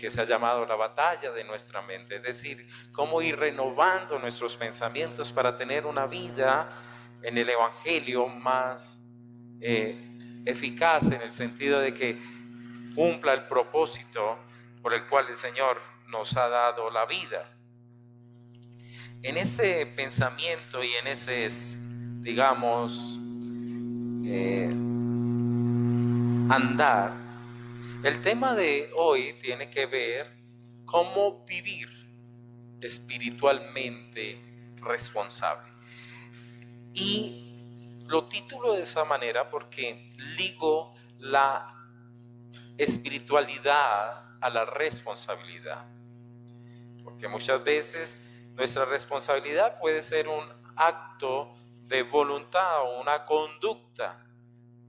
que se ha llamado la batalla de nuestra mente, es decir, cómo ir renovando nuestros pensamientos para tener una vida en el Evangelio más eficaz, en el sentido de que cumpla el propósito por el cual el Señor nos ha dado la vida. En ese pensamiento y en ese, digamos, andar, el tema de hoy tiene que ver cómo vivir espiritualmente responsable. Y lo titulo de esa manera porque ligo la espiritualidad a la responsabilidad. Porque muchas veces nuestra responsabilidad puede ser un acto de voluntad o una conducta.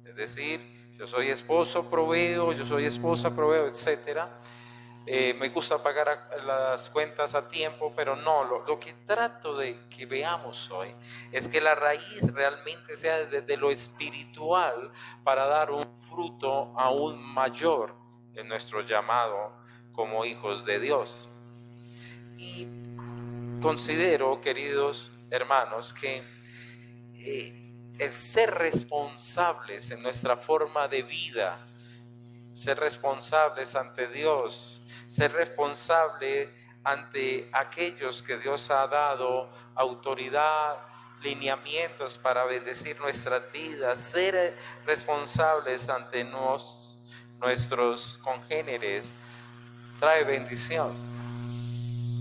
Es decir, yo soy esposo, proveo, yo soy esposa, proveo, etc. Me gusta pagar las cuentas a tiempo, pero no, lo que trato de que veamos hoy es que la raíz realmente sea desde lo espiritual para dar un fruto aún mayor en nuestro llamado como hijos de Dios. Y considero, queridos hermanos, que el ser responsables en nuestra forma de vida, ser responsables ante Dios, ser responsable ante aquellos que Dios ha dado autoridad, lineamientos para bendecir nuestras vidas, ser responsables ante nuestros congéneres, trae bendición.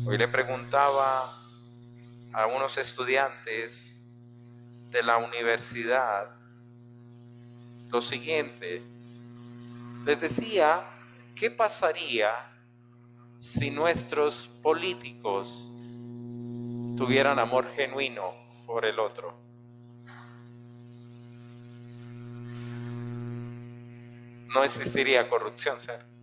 Hoy le preguntaba a unos estudiantes de la universidad lo siguiente. Les decía, ¿qué pasaría si nuestros políticos tuvieran amor genuino por el otro? No existiría corrupción, ¿cierto?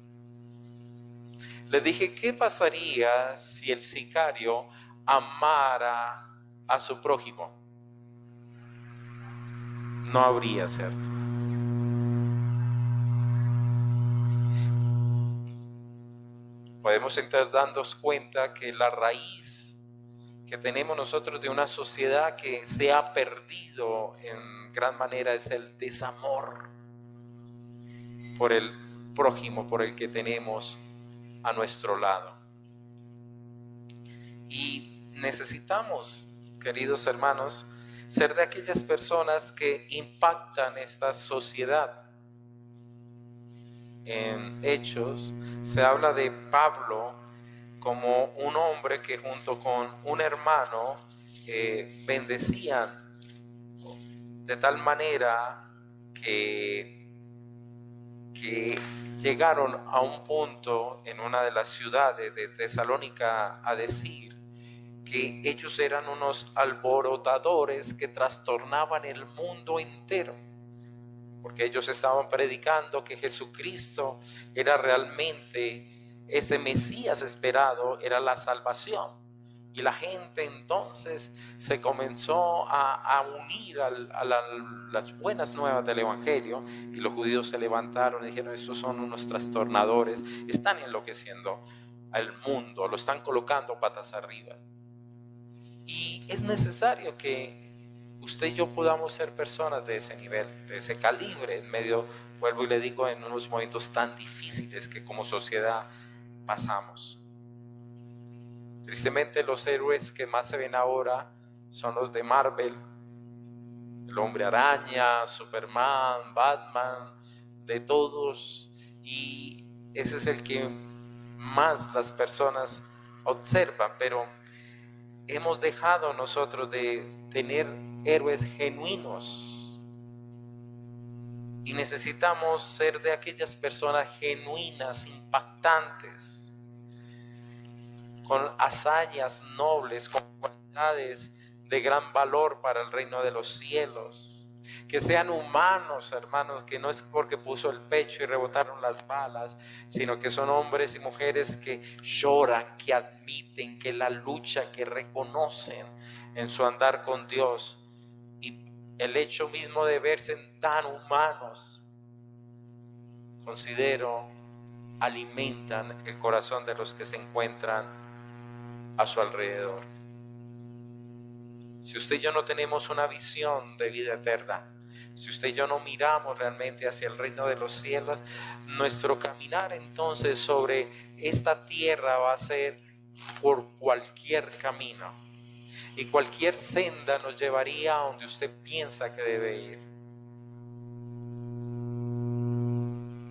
Les dije, ¿qué pasaría si el sicario amara a su prójimo? No habría, ¿cierto? Podemos estar dándonos cuenta que la raíz que tenemos nosotros de una sociedad que se ha perdido en gran manera es el desamor por el prójimo, por el que tenemos a nuestro lado. Y necesitamos, queridos hermanos, ser de aquellas personas que impactan esta sociedad. En Hechos se habla de Pablo como un hombre que junto con un hermano bendecían de tal manera que llegaron a un punto en una de las ciudades de Tesalónica a decir que ellos eran unos alborotadores que trastornaban el mundo entero, porque ellos estaban predicando que Jesucristo era realmente ese Mesías esperado, era la salvación. Y la gente entonces se comenzó a unir a las buenas nuevas del Evangelio, y los judíos se levantaron y dijeron, estos son unos trastornadores, están enloqueciendo al mundo, lo están colocando patas arriba. Y es necesario que usted y yo podamos ser personas de ese nivel, de ese calibre, en medio, vuelvo y le digo, en unos momentos tan difíciles que como sociedad pasamos. Tristemente los héroes que más se ven ahora son los de Marvel, el Hombre Araña, Superman, Batman, de todos, y ese es el que más las personas observan, pero hemos dejado nosotros de tener héroes genuinos y necesitamos ser de aquellas personas genuinas, impactantes, con hazañas nobles, con cualidades de gran valor para el reino de los cielos, que sean humanos, hermanos, que no es porque puso el pecho y rebotaron las balas, sino que son hombres y mujeres que lloran, que admiten, que la lucha, que reconocen en su andar con Dios, y el hecho mismo de verse tan humanos, considero alimentan el corazón de los que se encuentran a su alrededor. Si usted y yo no tenemos una visión de vida eterna, si usted y yo no miramos realmente hacia el reino de los cielos, nuestro caminar entonces sobre esta tierra va a ser por cualquier camino, y cualquier senda nos llevaría a donde usted piensa que debe ir.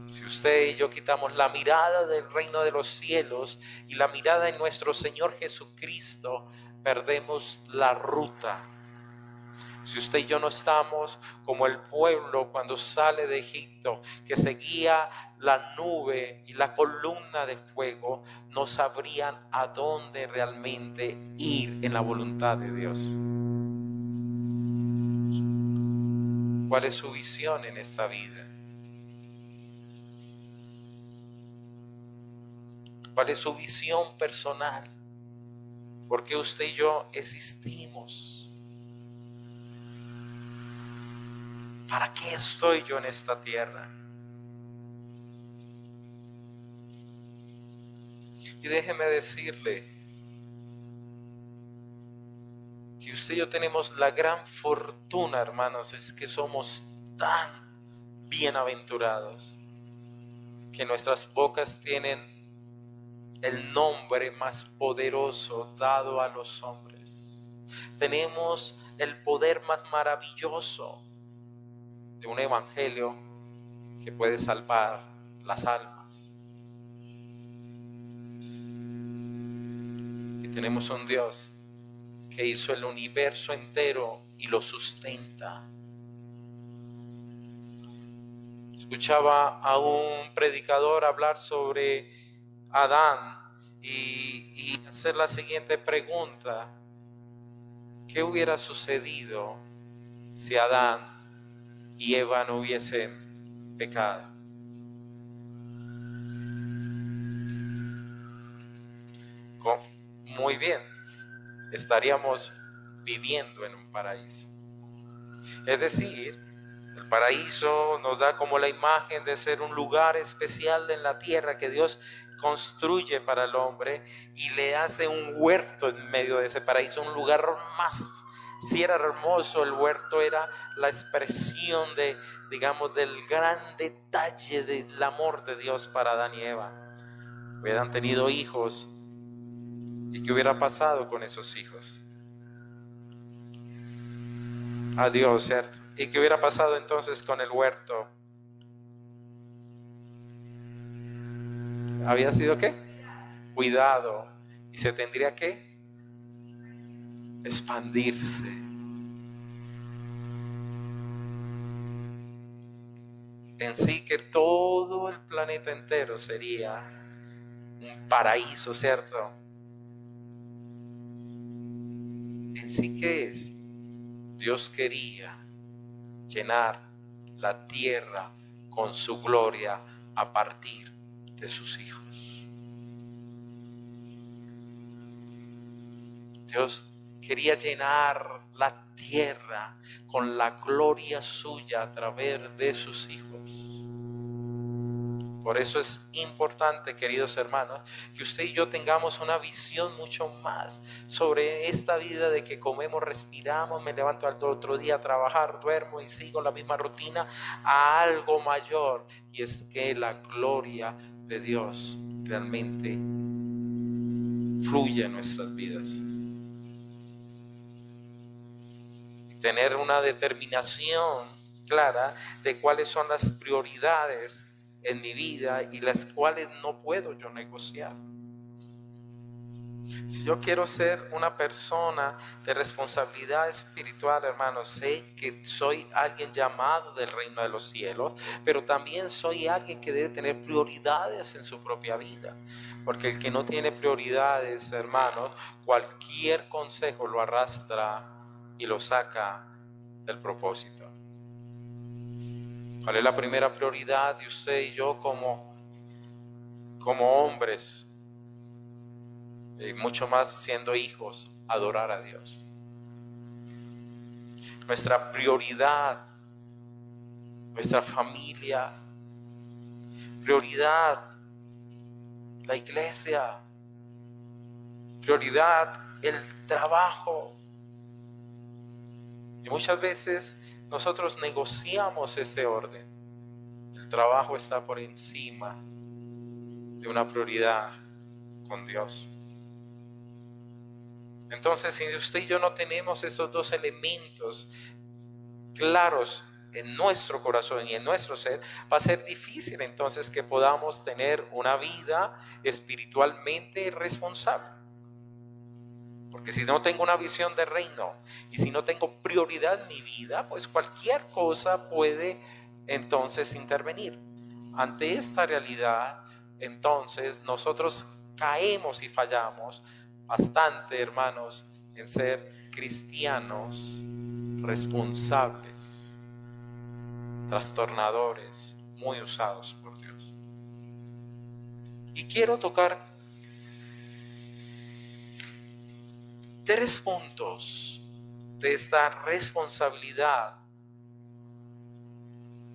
Si usted y yo quitamos la mirada del reino de los cielos y la mirada en nuestro Señor Jesucristo, perdemos la ruta. Si usted y yo no estamos como el pueblo cuando sale de Egipto, que seguía la nube y la columna de fuego, no sabrían a dónde realmente ir en la voluntad de Dios. ¿Cuál es su visión en esta vida? ¿Cuál es su visión personal? ¿Por qué usted y yo existimos? ¿Para qué estoy yo en esta tierra? Y déjeme decirle que usted y yo tenemos la gran fortuna, hermanos, es que somos tan bienaventurados que nuestras bocas tienen el nombre más poderoso dado a los hombres. Tenemos el poder más maravilloso de un evangelio que puede salvar las almas. Y tenemos un Dios que hizo el universo entero y lo sustenta. Escuchaba a un predicador hablar sobre Adán y hacer la siguiente pregunta: ¿qué hubiera sucedido si Adán y Eva no hubiesen pecado? Muy bien, estaríamos viviendo en un paraíso. Es decir, el paraíso nos da como la imagen de ser un lugar especial en la tierra que Dios construye para el hombre y le hace un huerto en medio de ese paraíso, un lugar más. Si era hermoso, el huerto era la expresión de, digamos, del gran detalle del amor de Dios para Adán y Eva. Hubieran tenido hijos, ¿y qué hubiera pasado con esos hijos? Adiós, ¿cierto? ¿Y qué hubiera pasado entonces con el huerto? ¿Había sido qué? Cuidado. Y se tendría que expandirse. En sí que todo el planeta entero sería un paraíso, ¿cierto? En sí que es, Dios quería llenar la tierra con su gloria a partir de sus hijos. Dios quería llenar la tierra con la gloria suya a través de sus hijos. Por eso es importante, queridos hermanos, que usted y yo tengamos una visión mucho más sobre esta vida de que comemos, respiramos, me levanto al otro día a trabajar, duermo y sigo la misma rutina, a algo mayor, y es que la gloria de Dios realmente fluye en nuestras vidas. Y tener una determinación clara de cuáles son las prioridades en mi vida y las cuales no puedo yo negociar. Si yo quiero ser una persona de responsabilidad espiritual, hermanos, sé que soy alguien llamado del reino de los cielos, pero también soy alguien que debe tener prioridades en su propia vida. Porque el que no tiene prioridades, hermanos, cualquier consejo lo arrastra y lo saca del propósito. ¿Cuál es la primera prioridad de usted y yo como hombres? Y mucho más siendo hijos, adorar a Dios. Nuestra prioridad, nuestra familia, prioridad la iglesia, prioridad el trabajo. Y muchas veces nosotros negociamos ese orden. El trabajo está por encima de una prioridad con Dios. Entonces, si usted y yo no tenemos esos dos elementos claros en nuestro corazón y en nuestro ser, va a ser difícil entonces que podamos tener una vida espiritualmente responsable. Porque si no tengo una visión de reino y si no tengo prioridad en mi vida, pues cualquier cosa puede entonces intervenir. Ante esta realidad, entonces nosotros caemos y fallamos bastante, hermanos, en ser cristianos responsables, trastornadores, muy usados por Dios. Y quiero tocar 3 puntos de esta responsabilidad,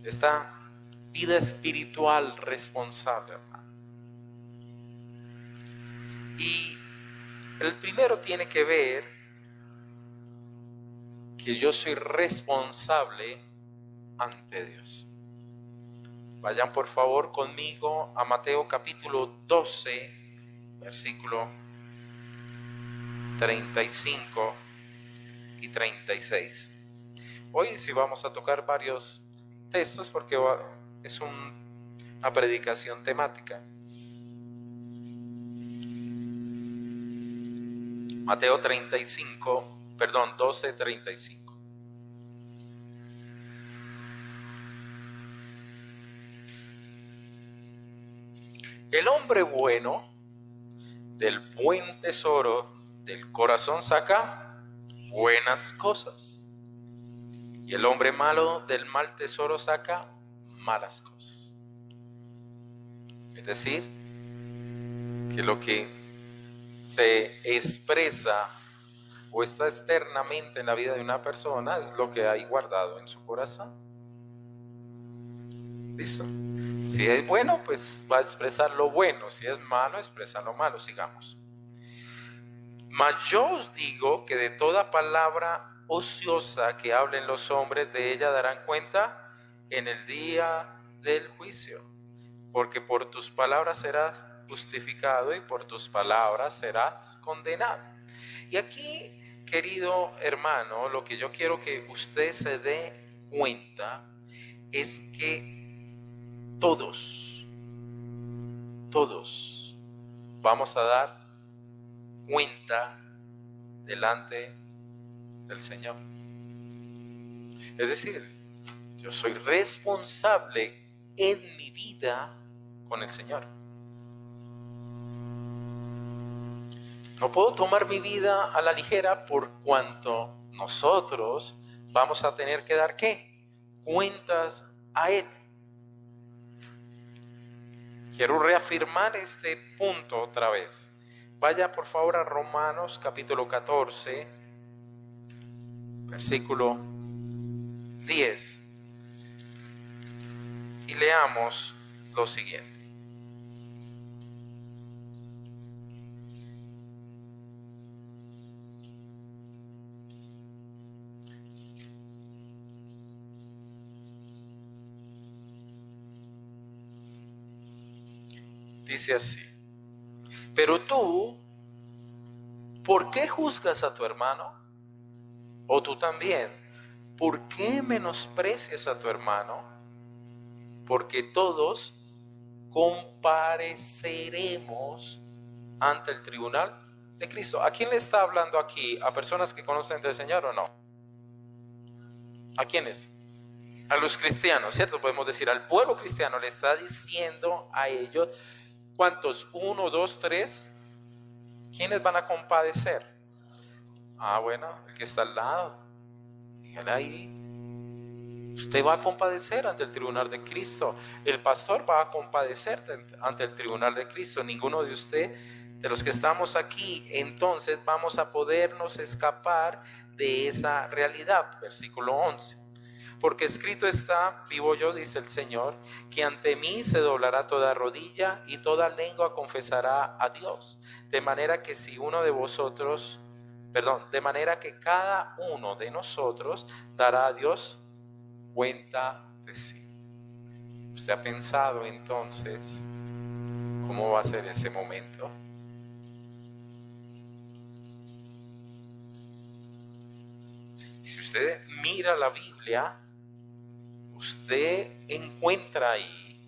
de esta vida espiritual responsable, hermanos. Y el primero tiene que ver que yo soy responsable ante Dios. Vayan por favor conmigo a Mateo capítulo 12, versículo 35 y 36. Hoy sí vamos a tocar varios textos porque es una predicación temática. Mateo 12, 35. El hombre bueno del buen tesoro del corazón saca buenas cosas, y el hombre malo del mal tesoro saca malas cosas. Es decir, que lo que se expresa o está externamente en la vida de una persona es lo que hay guardado en su corazón. ¿Listo? Si es bueno, pues va a expresar lo bueno. Si es malo, expresa lo malo. Sigamos. Mas yo os digo que de toda palabra ociosa que hablen los hombres, de ella darán cuenta en el día del juicio. Porque por tus palabras serás justificado y por tus palabras serás condenado. Y aquí, querido hermano, lo que yo quiero que usted se dé cuenta es que todos vamos a dar cuenta delante del Señor. Es decir, yo soy responsable en mi vida con el Señor. No puedo tomar mi vida a la ligera por cuanto nosotros vamos a tener que dar ¿qué? Cuentas a Él. Quiero reafirmar este punto otra vez. Vaya por favor a Romanos capítulo 14, versículo 10 y leamos lo siguiente. Dice así: pero tú, ¿por qué juzgas a tu hermano? O tú también, ¿por qué menosprecias a tu hermano? Porque todos compareceremos ante el tribunal de Cristo. ¿A quién le está hablando aquí? ¿A personas que conocen del Señor o no? ¿A quiénes? A los cristianos, ¿cierto? Podemos decir al pueblo cristiano, le está diciendo a ellos, ¿cuántos? 1, 2, 3. ¿Quiénes van a compadecer? Bueno, el que está al lado. Dígale ahí. Usted va a compadecer ante el tribunal de Cristo. El pastor va a compadecer ante el tribunal de Cristo. Ninguno de usted, de los que estamos aquí, entonces vamos a podernos escapar de esa realidad. Versículo 11. Porque escrito está, vivo yo, dice el Señor, que ante mí se doblará toda rodilla y toda lengua confesará a Dios. De manera que de manera que cada uno de nosotros dará a Dios cuenta de sí. ¿Usted ha pensado entonces cómo va a ser ese momento? Si usted mira la Biblia, usted encuentra ahí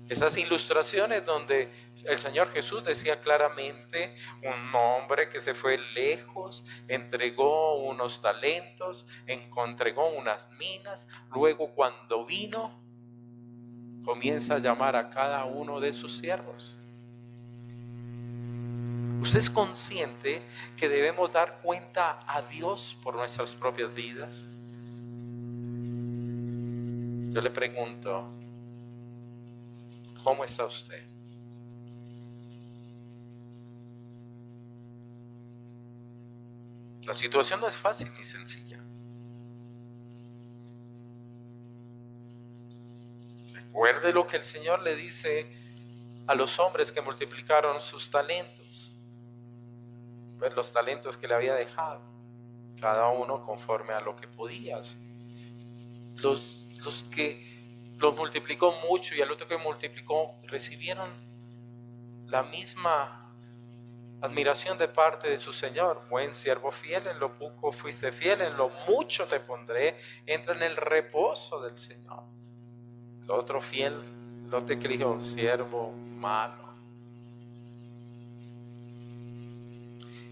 esas ilustraciones donde el Señor Jesús decía claramente: un hombre que se fue lejos, entregó unos talentos, entregó unas minas, luego cuando vino, comienza a llamar a cada uno de sus siervos. ¿Usted es consciente que debemos dar cuenta a Dios por nuestras propias vidas? Yo le pregunto, ¿cómo está usted? La situación no es fácil ni sencilla. Recuerde lo que el Señor le dice a los hombres que multiplicaron sus talentos. Pues los talentos que le había dejado, cada uno conforme a lo que podía. Los que los multiplicó mucho y al otro que multiplicó recibieron la misma admiración de parte de su Señor. Buen siervo fiel, en lo poco fuiste fiel, en lo mucho te pondré, entra en el reposo del Señor. El otro fiel, el otro que dijo, siervo malo.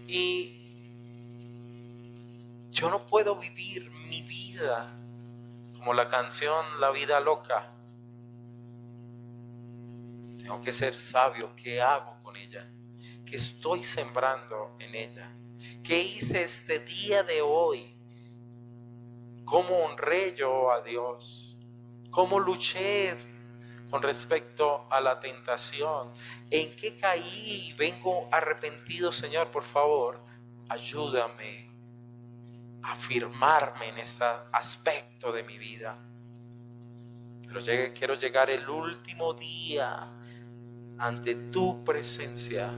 Y yo no puedo vivir mi vida como la canción La vida loca. Tengo que ser sabio. ¿Qué hago con ella? ¿Qué estoy sembrando en ella? ¿Qué hice este día de hoy? ¿Cómo honré yo a Dios? ¿Cómo luché con respecto a la tentación? ¿En qué caí? Vengo arrepentido, Señor, por favor, ayúdame a afirmarme en ese aspecto de mi vida. Pero quiero llegar el último día ante tu presencia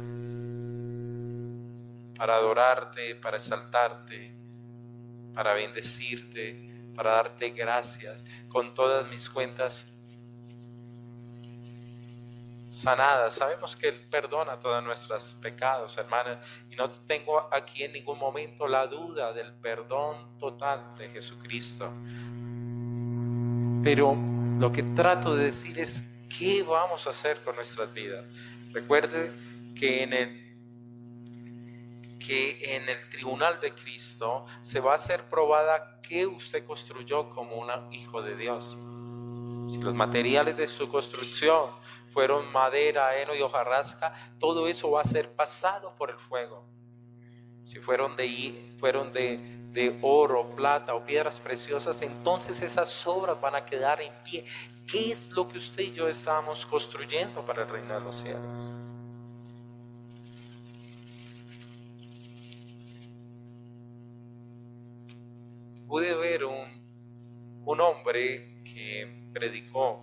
para adorarte, para exaltarte, para bendecirte, para darte gracias, con todas mis cuentas sanadas. Sabemos que Él perdona todos nuestros pecados, hermanas, y no tengo aquí en ningún momento la duda del perdón total de Jesucristo. Pero lo que trato de decir es, ¿qué vamos a hacer con nuestras vidas? Recuerde que en el tribunal de Cristo se va a hacer probada qué usted construyó como un hijo de Dios. Si los materiales de su construcción fueron madera, heno y hojarasca, todo eso va a ser pasado por el fuego. Si fueron de oro, plata o piedras preciosas, entonces esas obras van a quedar en pie. ¿Qué es lo que usted y yo estábamos construyendo para el reino de los cielos? Pude ver un hombre que predicó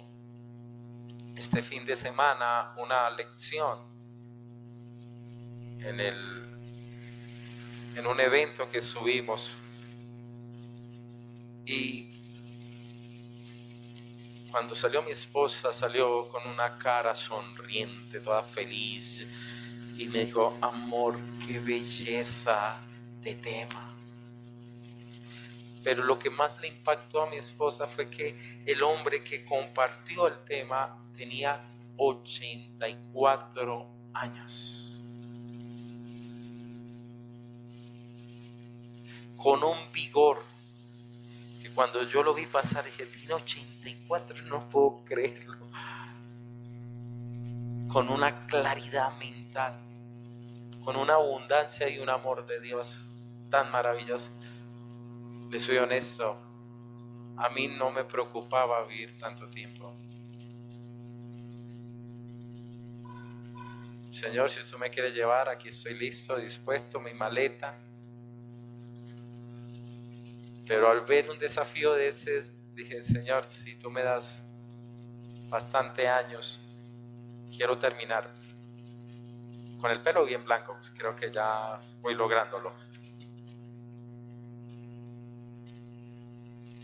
este fin de semana una lección en un evento que subimos, y cuando salió mi esposa salió con una cara sonriente, toda feliz, y me dijo: amor, qué belleza de tema. Pero lo que más le impactó a mi esposa fue que el hombre que compartió el tema tenía 84 años. Con un vigor que cuando yo lo vi pasar dije: tiene 84, no puedo creerlo. Con una claridad mental, con una abundancia y un amor de Dios tan maravilloso. Le soy honesto, a mí no me preocupaba vivir tanto tiempo. Señor, si usted me quiere llevar, aquí estoy listo, dispuesto, mi maleta. Pero al ver un desafío de ese, dije, Señor, si tú me das bastante años, quiero terminar con el pelo bien blanco. Creo que ya voy lográndolo.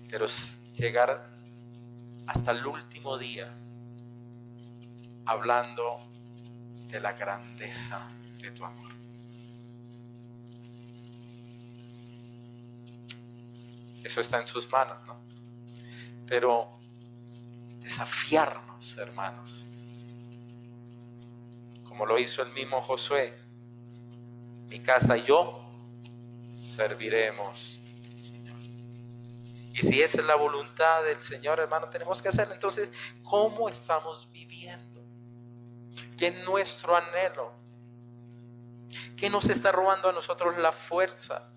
Pero llegar hasta el último día hablando de la grandeza de tu amor. Eso está en sus manos, ¿no? Pero desafiarnos, hermanos, como lo hizo el mismo Josué: mi casa y yo serviremos al Señor. Y si esa es la voluntad del Señor, hermano, tenemos que hacerlo. Entonces, ¿cómo estamos viviendo? ¿Qué es nuestro anhelo? ¿Qué nos está robando a nosotros la fuerza?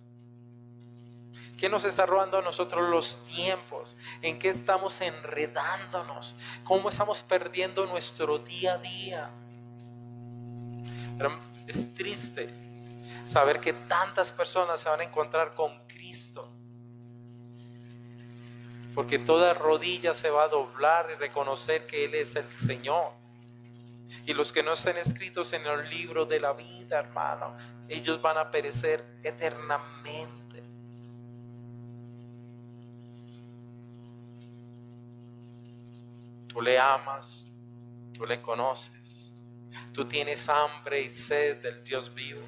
¿Qué nos está robando a nosotros los tiempos? ¿En qué estamos enredándonos? ¿Cómo estamos perdiendo nuestro día a día? Pero es triste saber que tantas personas se van a encontrar con Cristo, porque toda rodilla se va a doblar y reconocer que Él es el Señor. Y los que no estén escritos en el libro de la vida, hermano, ellos van a perecer eternamente. Tú le amas, tú le conoces, tú tienes hambre y sed del Dios vivo.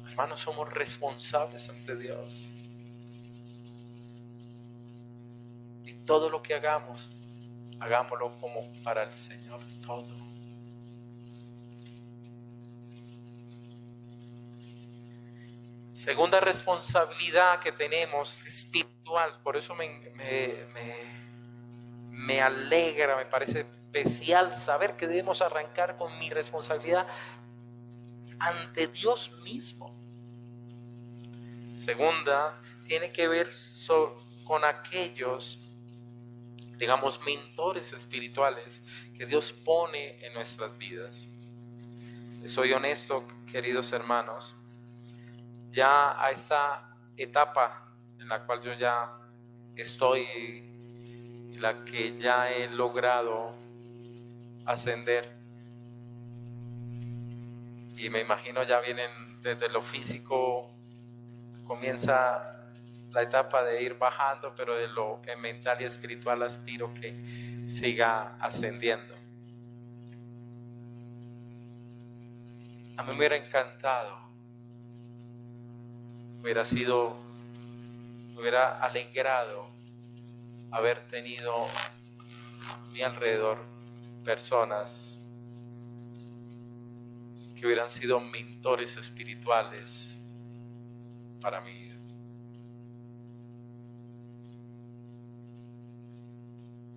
Hermanos, somos responsables ante Dios. Y todo lo que hagamos, hagámoslo como para el Señor, todo. Segunda responsabilidad que tenemos, espiritual. Por eso me alegra, me parece especial saber que debemos arrancar con mi responsabilidad ante Dios mismo. Segunda, tiene que ver con aquellos, digamos, mentores espirituales que Dios pone en nuestras vidas. Soy honesto, queridos hermanos, ya a esta etapa en la cual yo ya estoy y la que ya he logrado ascender, y me imagino ya vienen desde lo físico, comienza la etapa de ir bajando, pero de lo mental y espiritual aspiro que siga ascendiendo. A mí me hubiera encantado, me hubiera alegrado haber tenido a mi alrededor personas que hubieran sido mentores espirituales para mi vida.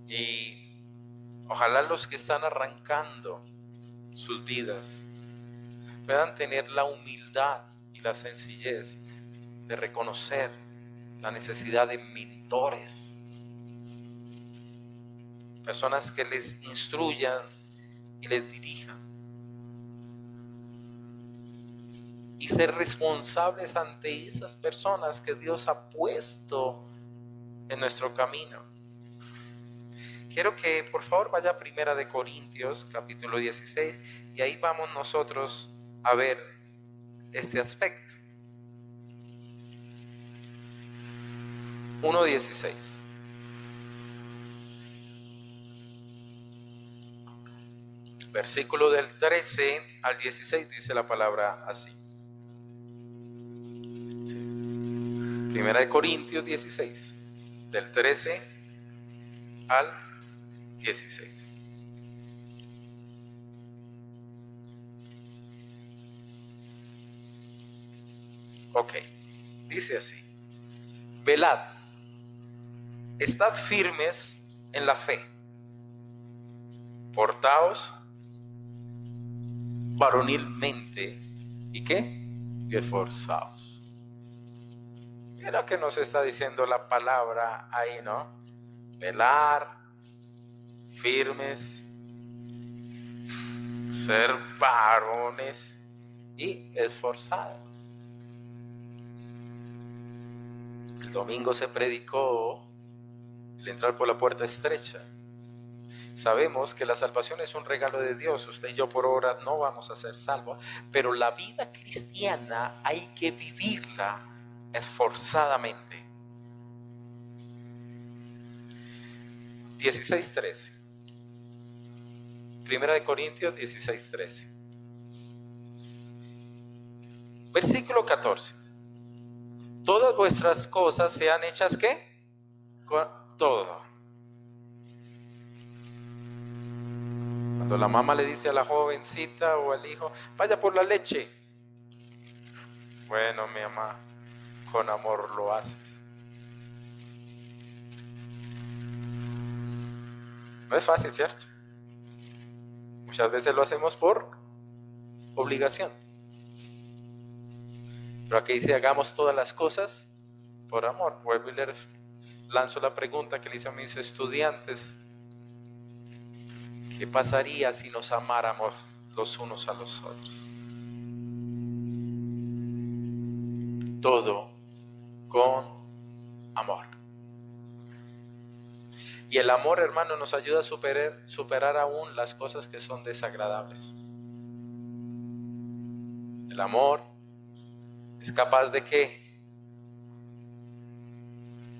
Y ojalá los que están arrancando sus vidas puedan tener la humildad y la sencillez de reconocer la necesidad de mentores, personas que les instruyan y les dirijan, y ser responsables ante esas personas que Dios ha puesto en nuestro camino. Quiero que por favor vaya a 1 Corintios capítulo 16, y ahí vamos nosotros a ver este aspecto. 1:16. Versículo del 13 al 16 dice la palabra así. 1 Corintios 16, del 13 al 16. Ok, dice así: velad, estad firmes en la fe, portaos varonilmente, ¿y qué? Y esforzaos. Mira que nos está diciendo la palabra ahí, ¿no? Velar, firmes, ser varones y esforzados. El domingo se predicó el entrar por la puerta estrecha. Sabemos que la salvación es un regalo de Dios. Usted y yo por ahora no vamos a ser salvos, pero la vida cristiana hay que vivirla esforzadamente. 16:13. Primera de Corintios 16:13. Versículo 14. Todas vuestras cosas sean hechas ¿qué? Con todo. Cuando la mamá le dice a la jovencita o al hijo, vaya por la leche. Bueno, mi mamá, con amor lo haces. No es fácil, ¿cierto? Muchas veces lo hacemos por obligación. Pero aquí dice, hagamos todas las cosas por amor. Vuelvo y le lanzo la pregunta que le hice a mis estudiantes. ¿Qué pasaría si nos amáramos los unos a los otros? Todo con amor. Y el amor, hermano, nos ayuda a superar aún las cosas que son desagradables. El amor es capaz de ¿qué?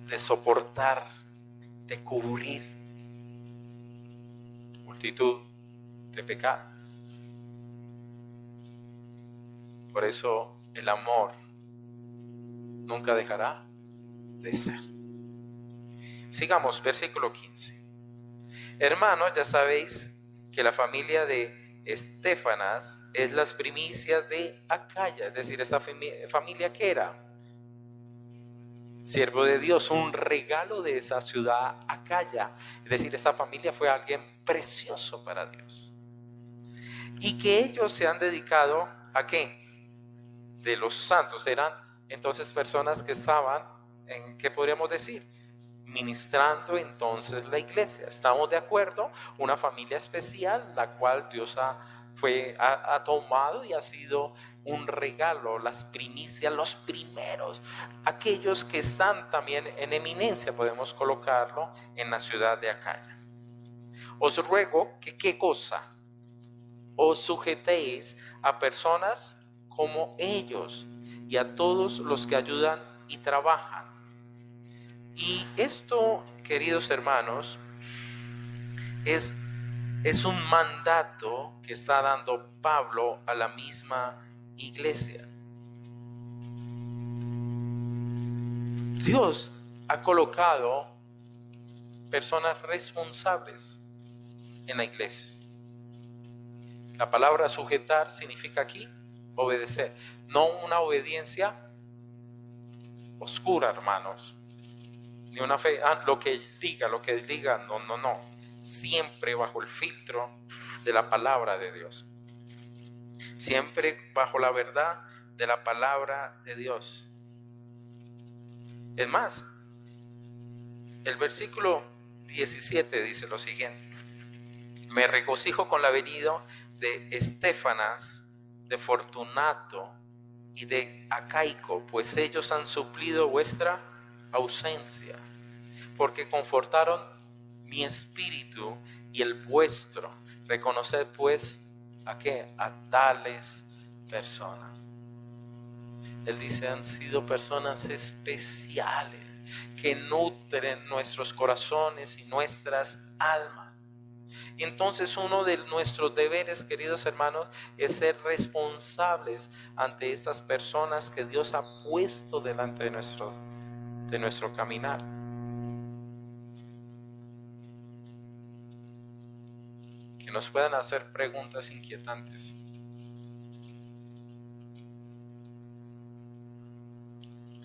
De soportar, de cubrir multitud de pecados. Por eso el amor nunca dejará de ser. Sigamos, versículo 15. Hermanos, ya sabéis que la familia de Estéfanas es las primicias de Acaya, es decir, esta familia que era siervo de Dios, un regalo de esa ciudad Acaya, es decir, esta familia fue alguien precioso para Dios. Y que ellos se han dedicado ¿a qué? De los santos, eran entonces personas que estaban, ¿en qué podríamos decir? Ministrando entonces la iglesia. ¿Estamos de acuerdo? Una familia especial, la cual Dios ha tomado y ha sido un regalo, las primicias, los primeros, aquellos que están también en eminencia, podemos colocarlo en la ciudad de Acaya. Os ruego que ¿qué cosa? Os sujetéis a personas como ellos y a todos los que ayudan y trabajan. Y esto, queridos hermanos, es un mandato que está dando Pablo a la misma iglesia. Dios ha colocado personas responsables en la iglesia. La palabra sujetar significa aquí obedecer, no una obediencia oscura, hermanos, ni una fe, lo que diga, no, siempre bajo el filtro de la palabra de Dios, siempre bajo la verdad de la palabra de Dios. Es más, el versículo 17 dice lo siguiente: me regocijo con la venida de Estéfanas, de Fortunato y de Acaico, pues ellos han suplido vuestra ausencia, porque confortaron mi espíritu y el vuestro. Reconoced pues ¿a qué? A tales personas. Él dice, han sido personas especiales que nutren nuestros corazones y nuestras almas. Y entonces uno de nuestros deberes, queridos hermanos, es ser responsables ante estas personas que Dios ha puesto delante de nuestro caminar. Que nos puedan hacer preguntas inquietantes.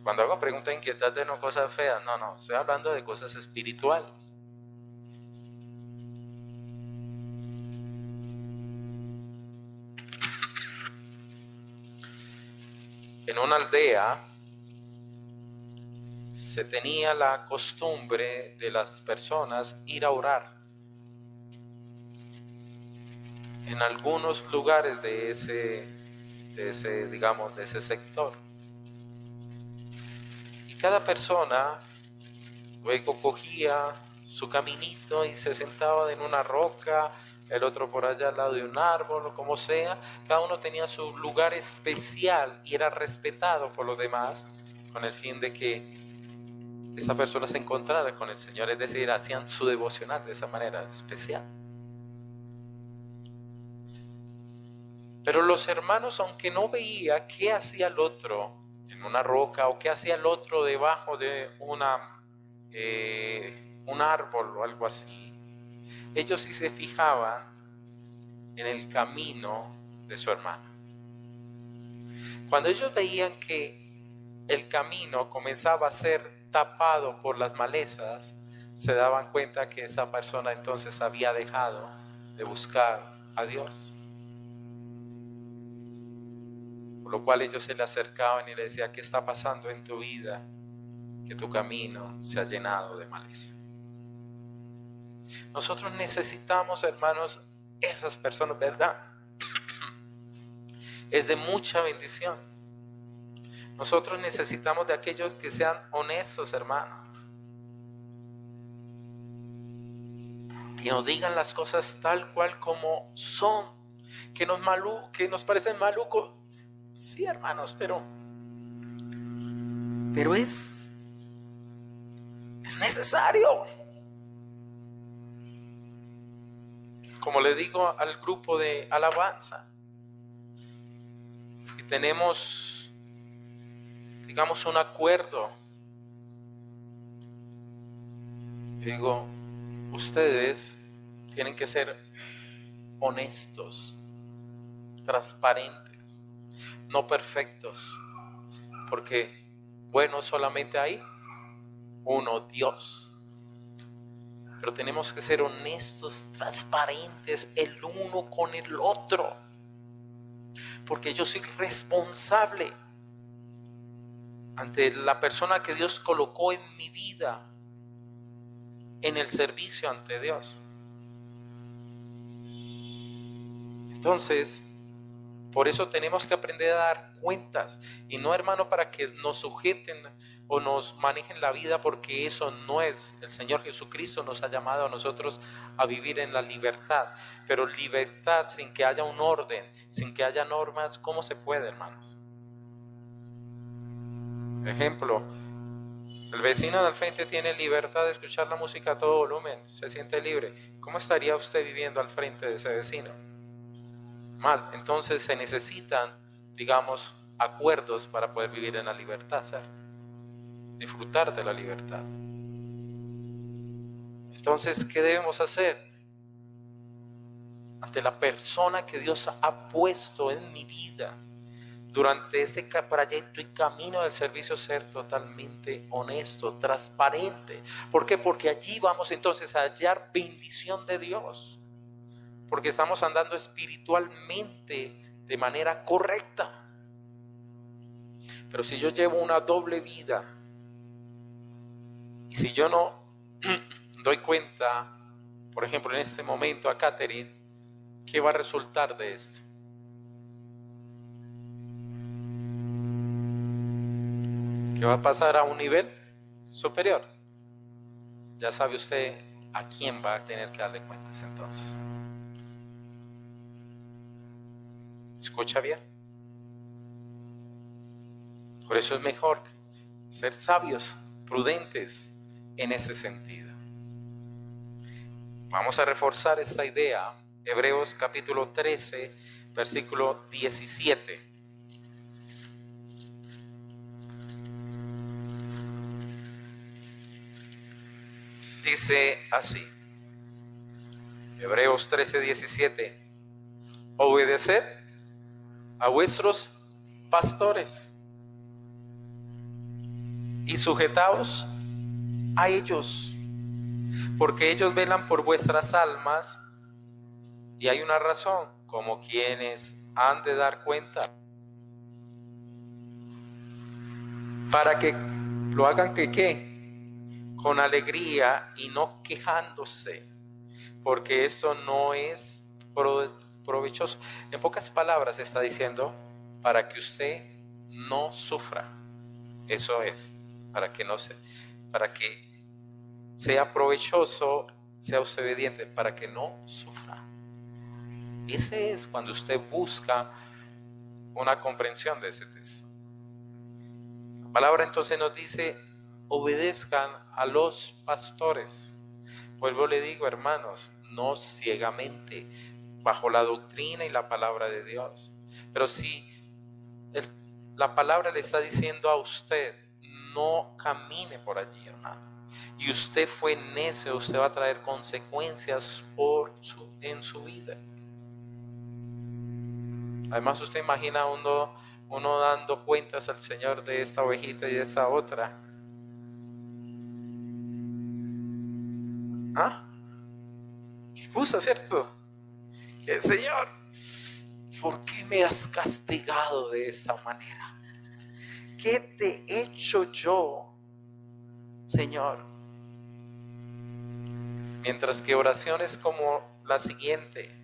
Cuando hago preguntas inquietantes, no cosas feas, no, estoy hablando de cosas espirituales. En una aldea se tenía la costumbre de las personas ir a orar. En algunos lugares de ese sector. Y cada persona luego cogía su caminito y se sentaba en una roca, el otro por allá al lado de un árbol o como sea. Cada uno tenía su lugar especial y era respetado por los demás con el fin de que esa persona se encontrara con el Señor, es decir, hacían su devocional de esa manera especial. Pero los hermanos, aunque no veía qué hacía el otro en una roca o qué hacía el otro debajo de un árbol o algo así, ellos sí se fijaban en el camino de su hermano. Cuando ellos veían que el camino comenzaba a ser tapado por las malezas, se daban cuenta que esa persona entonces había dejado de buscar a Dios. Por lo cual ellos se le acercaban y le decían: ¿qué está pasando en tu vida? Que tu camino se ha llenado de maleza. Nosotros necesitamos, hermanos, esas personas, ¿verdad? Es de mucha bendición. Nosotros necesitamos de aquellos que sean honestos, hermanos, y nos digan las cosas tal cual como son, que nos parecen malucos. Sí, hermanos, pero es necesario. Como le digo al grupo de alabanza, y tenemos, digamos, un acuerdo. Digo, ustedes tienen que ser honestos, transparentes, no perfectos, porque bueno, solamente hay uno, Dios. Pero tenemos que ser honestos, transparentes el uno con el otro, porque yo soy responsable ante la persona que Dios colocó en mi vida, en el servicio ante Dios. Entonces, por eso tenemos que aprender a dar cuentas, y no, hermano, para que nos sujeten o nos manejen la vida, porque eso no es. El Señor Jesucristo nos ha llamado a nosotros a vivir en la libertad, pero libertad sin que haya un orden, sin que haya normas, ¿cómo se puede, hermanos? Ejemplo, el vecino del frente tiene libertad de escuchar la música a todo volumen, se siente libre. ¿Cómo estaría usted viviendo al frente de ese vecino? Mal. Entonces se necesitan, digamos, acuerdos para poder vivir en la libertad, ¿cierto? Disfrutar de la libertad. Entonces, ¿qué debemos hacer ante la persona que Dios ha puesto en mi vida? Durante este trayecto y camino del servicio, ser totalmente honesto, transparente. ¿Por qué? Porque allí vamos entonces a hallar bendición de Dios, porque estamos andando espiritualmente de manera correcta. Pero si yo llevo una doble vida, y si yo no doy cuenta, por ejemplo en este momento a Catherine, ¿qué va a resultar de esto? Que va a pasar a un nivel superior. Ya sabe usted a quién va a tener que darle cuentas entonces. ¿Escucha bien? Por eso es mejor ser sabios, prudentes en ese sentido. Vamos a reforzar esta idea. Hebreos capítulo 13, versículo 17. Dice así, Hebreos 13, 17: obedeced a vuestros pastores y sujetaos a ellos, porque ellos velan por vuestras almas, y hay una razón, como quienes han de dar cuenta, para que lo hagan ¿qué? Con alegría y no quejándose, porque esto no es provechoso. En pocas palabras está diciendo, para que usted no sufra. Eso es. para que no se, para que sea provechoso, sea usted obediente, para que no sufra. Ese es cuando usted busca una comprensión de ese texto. La palabra entonces nos dice: obedezcan a los pastores. Vuelvo, le digo, hermanos, no ciegamente, bajo la doctrina y la palabra de Dios. Pero si la palabra le está diciendo a usted: no camine por allí, hermano, y usted fue necio, usted va a traer consecuencias en su vida. Además, usted imagina uno dando cuentas al Señor de esta ovejita y de esta otra. Qué excusa, ¿cierto? Que, Señor, ¿por qué me has castigado de esta manera? ¿Qué te he hecho yo, Señor? Mientras que oraciones como la siguiente: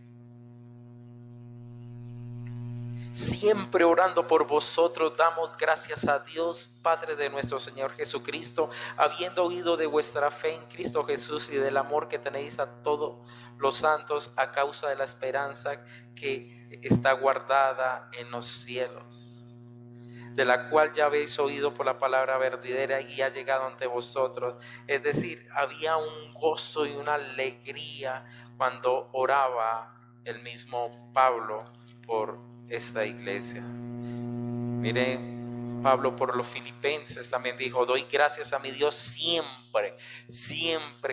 siempre orando por vosotros, damos gracias a Dios, Padre de nuestro Señor Jesucristo, habiendo oído de vuestra fe en Cristo Jesús y del amor que tenéis a todos los santos a causa de la esperanza que está guardada en los cielos, de la cual ya habéis oído por la palabra verdadera y ha llegado ante vosotros. Es decir, había un gozo y una alegría cuando oraba el mismo Pablo por esta iglesia. Miren, Pablo por los filipenses también dijo: doy gracias a mi Dios siempre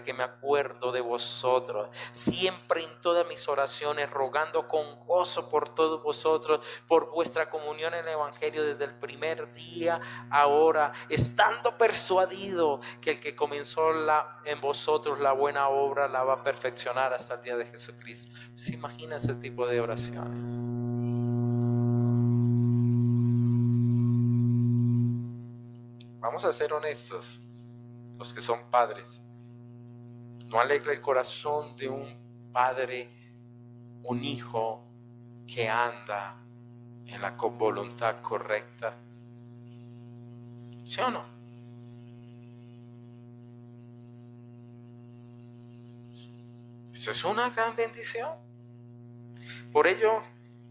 que me acuerdo de vosotros, siempre en todas mis oraciones, rogando con gozo por todos vosotros, por vuestra comunión en el Evangelio desde el primer día, ahora, estando persuadido que el que comenzó en vosotros la buena obra la va a perfeccionar hasta el día de Jesucristo. ¿Se imagina ese tipo de oraciones? Vamos a ser honestos, los que son padres. ¿No alegra el corazón de un padre, un hijo que anda en la voluntad correcta? ¿Sí o no? Eso es una gran bendición. Por ello,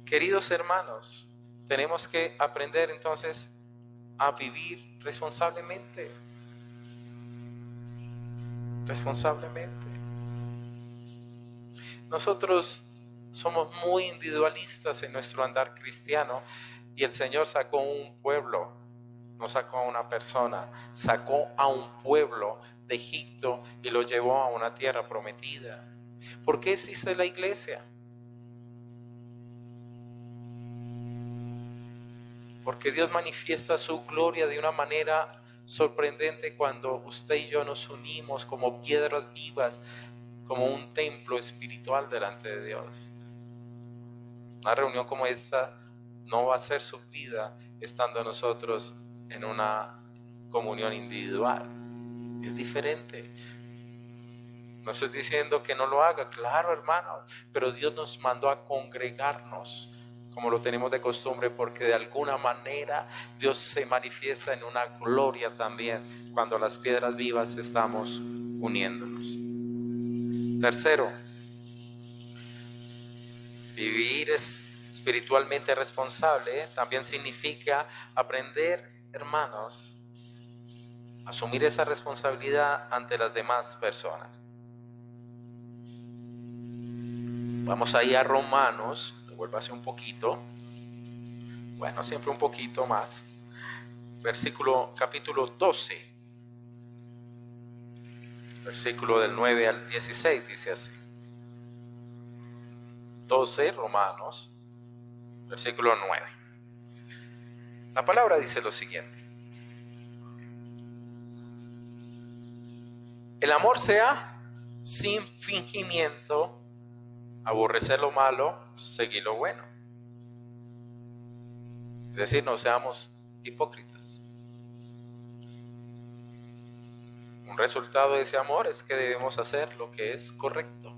queridos hermanos, tenemos que aprender entonces a vivir responsablemente. Nosotros somos muy individualistas en nuestro andar cristiano, y el Señor sacó un pueblo, no sacó a una persona, sacó a un pueblo de Egipto y lo llevó a una tierra prometida. ¿Por qué existe la iglesia? Porque Dios manifiesta su gloria de una manera sorprendente cuando usted y yo nos unimos como piedras vivas, como un templo espiritual delante de Dios. Una reunión como esta no va a ser suplida estando nosotros en una comunión individual. Es diferente. No estoy diciendo que no lo haga, claro, hermano, pero Dios nos mandó a congregarnos como lo tenemos de costumbre, porque de alguna manera Dios se manifiesta en una gloria también cuando las piedras vivas estamos uniéndonos. Tercero, vivir espiritualmente responsable también significa aprender, hermanos, a asumir esa responsabilidad ante las demás personas. Vamos ahí a Romanos. Vuélvase un poquito, bueno, siempre un poquito más. Capítulo 12, versículo del 9 al 16, dice así. 12, Romanos, versículo 9. La palabra dice lo siguiente: el amor sea sin fingimiento, aborrecer lo malo, seguir lo bueno. Es decir, no seamos hipócritas. Un resultado de ese amor es que debemos hacer lo que es correcto.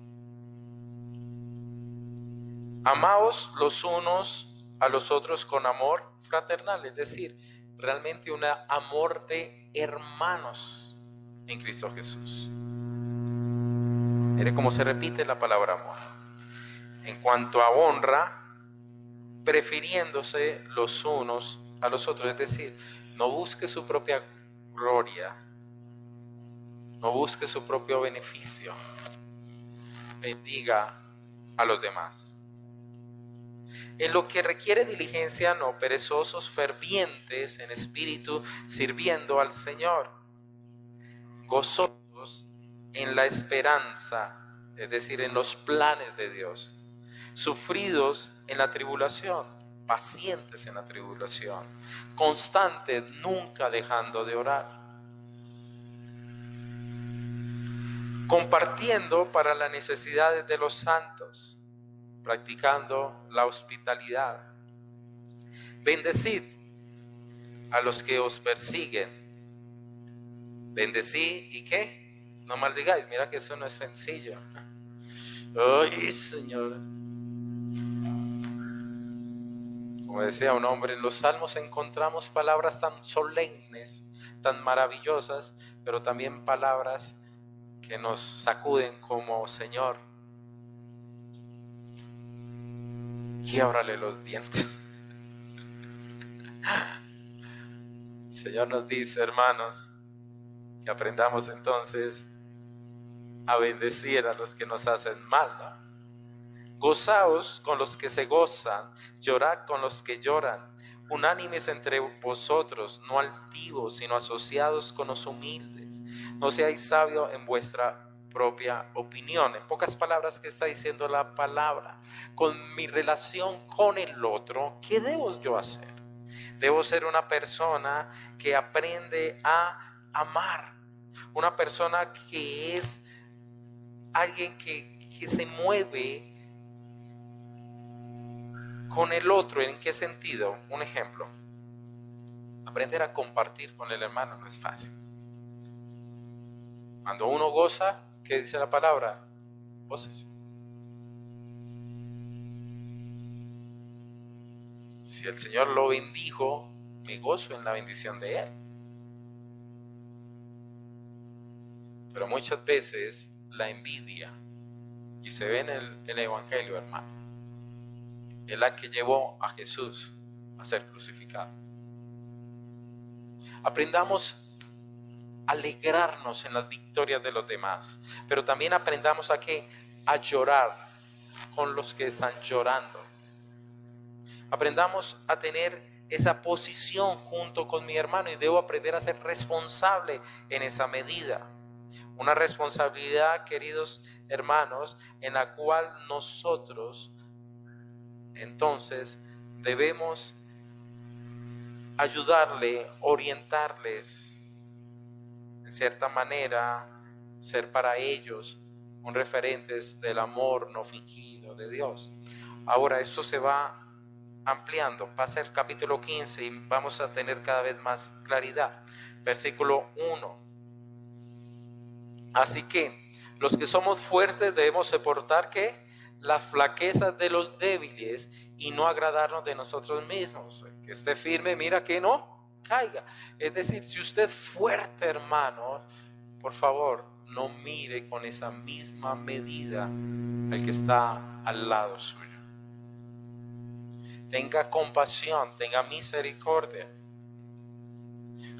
Amaos los unos a los otros con amor fraternal, es decir, realmente un amor de hermanos en Cristo Jesús. Mire cómo se repite la palabra amor. En cuanto a honra, prefiriéndose los unos a los otros, es decir, no busque su propia gloria, no busque su propio beneficio, bendiga a los demás. En lo que requiere diligencia, no perezosos, fervientes en espíritu, sirviendo al Señor, gozosos en la esperanza, es decir, en los planes de Dios, sufridos en la tribulación, pacientes en la tribulación, constantes, nunca dejando de orar, compartiendo para las necesidades de los santos, practicando la hospitalidad. Bendecid a los que os persiguen. Bendecid y ¿qué? No maldigáis. Mira que eso no es sencillo. Ay, Señor. Como decía un hombre, en los salmos encontramos palabras tan solemnes, tan maravillosas, pero también palabras que nos sacuden como: Señor, quiébrale los dientes. El Señor nos dice, hermanos, que aprendamos entonces a bendecir a los que nos hacen mal, ¿no? Gozaos con los que se gozan, llorad con los que lloran, unánimes entre vosotros, no altivos, sino asociados con los humildes. No seáis sabios en vuestra propia opinión. En pocas palabras, ¿qué está diciendo la palabra? Con mi relación con el otro, ¿qué debo yo hacer? Debo ser una persona que aprende a amar, una persona que es alguien que se mueve con el otro. ¿En qué sentido? Un ejemplo: aprender a compartir con el hermano no es fácil. Cuando uno goza, ¿qué dice la palabra? Gócese. Si el Señor lo bendijo, me gozo en la bendición de Él. Pero muchas veces la envidia, y se ve en el Evangelio, hermano, es la que llevó a Jesús a ser crucificado. Aprendamos a alegrarnos en las victorias de los demás, pero también aprendamos a ¿qué? A llorar con los que están llorando. Aprendamos a tener esa posición junto con mi hermano, y debo aprender a ser responsable en esa medida. Una responsabilidad, queridos hermanos, en la cual nosotros entonces debemos ayudarle, orientarles, en cierta manera, ser para ellos un referentes del amor no fingido de Dios. Ahora esto se va ampliando, pasa el capítulo 15 y vamos a tener cada vez más claridad. Versículo 1. Así que los que somos fuertes debemos soportar ¿qué? Las flaquezas de los débiles y no agradarnos de nosotros mismos. Que esté firme, mira que no caiga. Es decir, si usted es fuerte, hermano, por favor, no mire con esa misma medida al que está al lado suyo. Tenga compasión, tenga misericordia.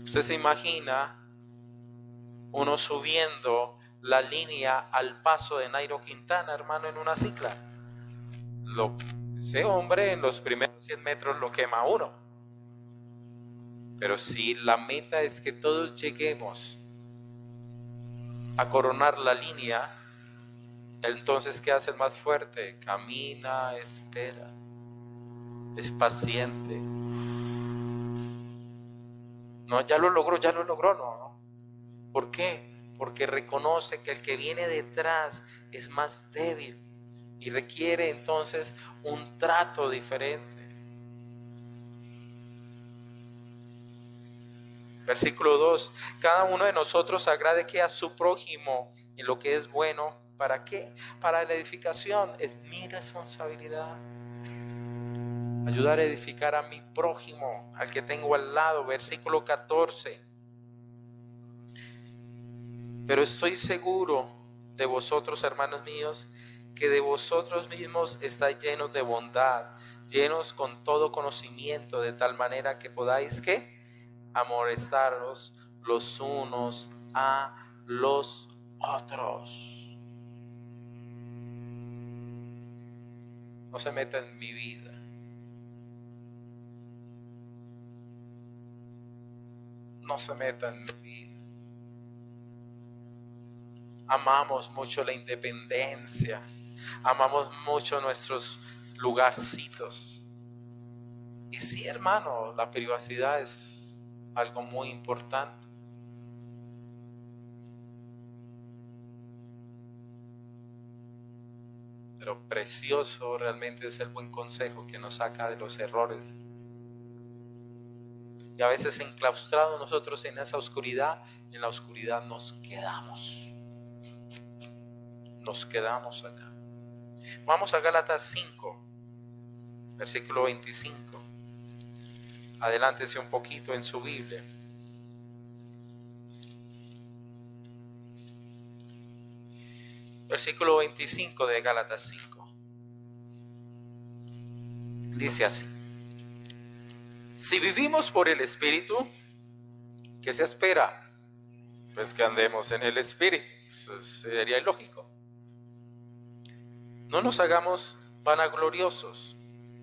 Usted se imagina uno subiendo la línea al paso de Nairo Quintana, hermano, en una cicla. Ese hombre en los primeros 100 metros lo quema a uno. Pero si la meta es que todos lleguemos a coronar la línea, entonces ¿qué hace el más fuerte? Camina, espera, es paciente. No, ya lo logró, no. ¿Por qué? Porque reconoce que el que viene detrás es más débil y requiere entonces un trato diferente. Versículo 2. Cada uno de nosotros agrade que a su prójimo en lo que es bueno. ¿Para qué? Para la edificación. Es mi responsabilidad. Ayudar a edificar a mi prójimo, al que tengo al lado, versículo 14. Pero estoy seguro de vosotros, hermanos míos, que de vosotros mismos estáis llenos de bondad, llenos con todo conocimiento, de tal manera que podáis, ¿qué? Amonestaros los unos a los otros. No se meta en mi vida. No se meta en mi vida. Amamos mucho la independencia. Amamos mucho nuestros lugarcitos. Y sí, hermano, la privacidad es algo muy importante. Pero precioso realmente es el buen consejo que nos saca de los errores. Y a veces enclaustrados nosotros en esa oscuridad, en la oscuridad nos quedamos. Nos quedamos allá. Vamos a Gálatas 5, versículo 25. Adelántese un poquito en su Biblia. Versículo 25 de Gálatas 5. Dice así: si vivimos por el Espíritu, ¿qué se espera? Pues que andemos en el Espíritu. Eso sería ilógico. No nos hagamos vanagloriosos,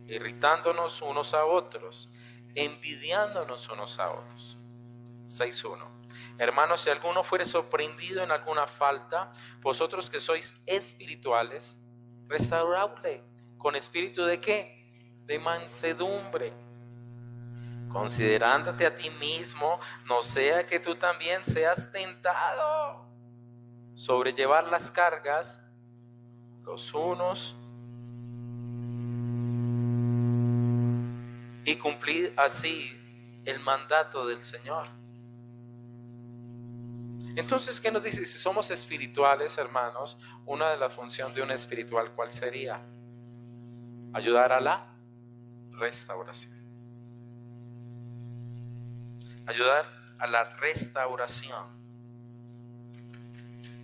irritándonos unos a otros, envidiándonos unos a otros. 6.1. Hermanos, si alguno fuere sorprendido en alguna falta, vosotros que sois espirituales, restauradle con espíritu de ¿qué? De mansedumbre, considerándote a ti mismo, no sea que tú también seas tentado. Sobrellevar las cargas los unos y cumplir así el mandato del Señor. Entonces, ¿qué nos dice? Si somos espirituales, hermanos, una de las funciones de un espiritual, ¿cuál sería? Ayudar a la restauración. Ayudar a la restauración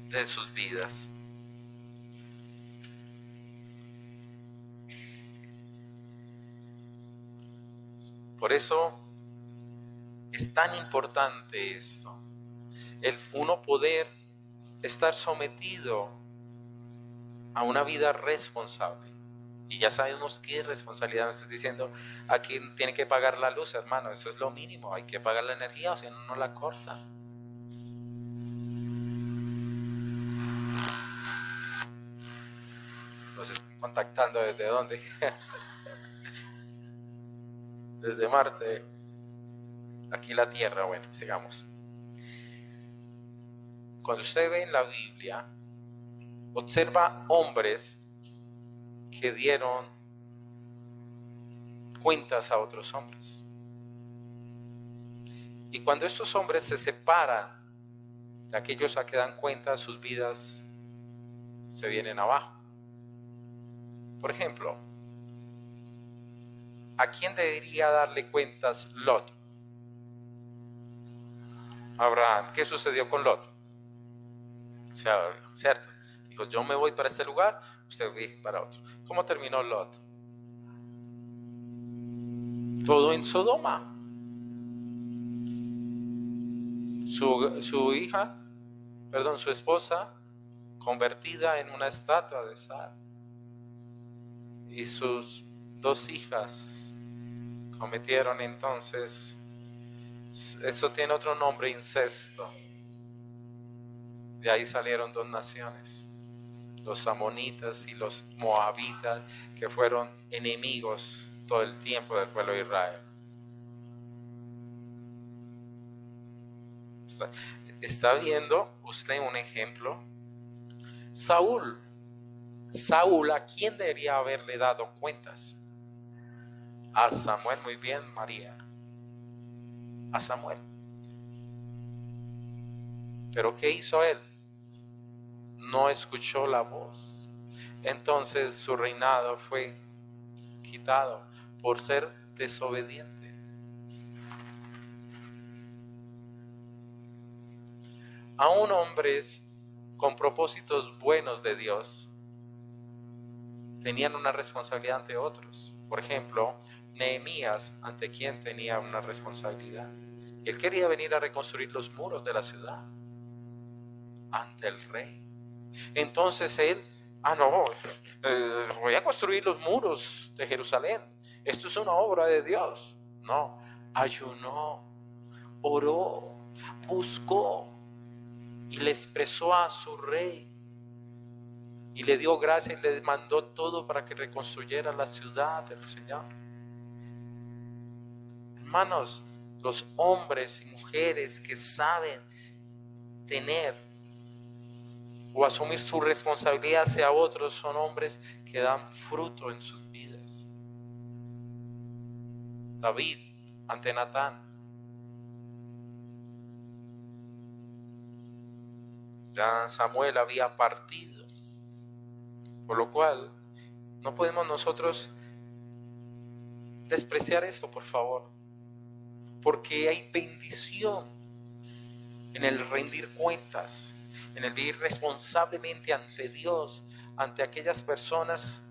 de sus vidas. Por eso es tan importante esto, el uno poder estar sometido a una vida responsable. Y ya sabemos qué es responsabilidad. No estoy diciendo a quien tiene que pagar la luz, hermano, eso es lo mínimo. Hay que pagar la energía, o si no, no la corta. Los estoy contactando ¿desde dónde? Desde Marte. Aquí la Tierra. Bueno, sigamos. Cuando usted ve en la Biblia, observa hombres que dieron cuentas a otros hombres. Y cuando estos hombres se separan de aquellos a que dan cuenta, sus vidas se vienen abajo. Por ejemplo, ¿a quién debería darle cuentas Lot? Abraham. ¿Qué sucedió con Lot? ¿Cierto? Dijo, yo me voy para este lugar, usted va para otro. ¿Cómo terminó Lot? Todo en Sodoma. Su esposa, convertida en una estatua de sal. Y sus 2 hijas cometieron entonces, eso tiene otro nombre, incesto. De ahí salieron 2 naciones, los amonitas y los moabitas, que fueron enemigos todo el tiempo del pueblo de Israel. ¿Está viendo usted un ejemplo? Saúl, ¿a quién debería haberle dado cuentas? A Samuel. Muy bien, María, a Samuel. Pero ¿qué hizo él? No escuchó la voz. Entonces su reinado fue quitado por ser desobediente. Aún hombres con propósitos buenos de Dios tenían una responsabilidad ante otros. Por ejemplo, Nehemías, ante quien tenía una responsabilidad. Él quería venir a reconstruir los muros de la ciudad ante el rey. Entonces él, voy a construir los muros de Jerusalén. Esto es una obra de Dios. No, ayunó, oró, buscó y le expresó a su rey. Y le dio gracia y le mandó todo para que reconstruyera la ciudad del Señor. Hermanos, los hombres y mujeres que saben tener o asumir su responsabilidad hacia otros son hombres que dan fruto en sus vidas. David ante Natán. Ya Samuel había partido. Por lo cual, no podemos nosotros despreciar esto, por favor. Porque hay bendición en el rendir cuentas, en el vivir responsablemente ante Dios, ante aquellas personas,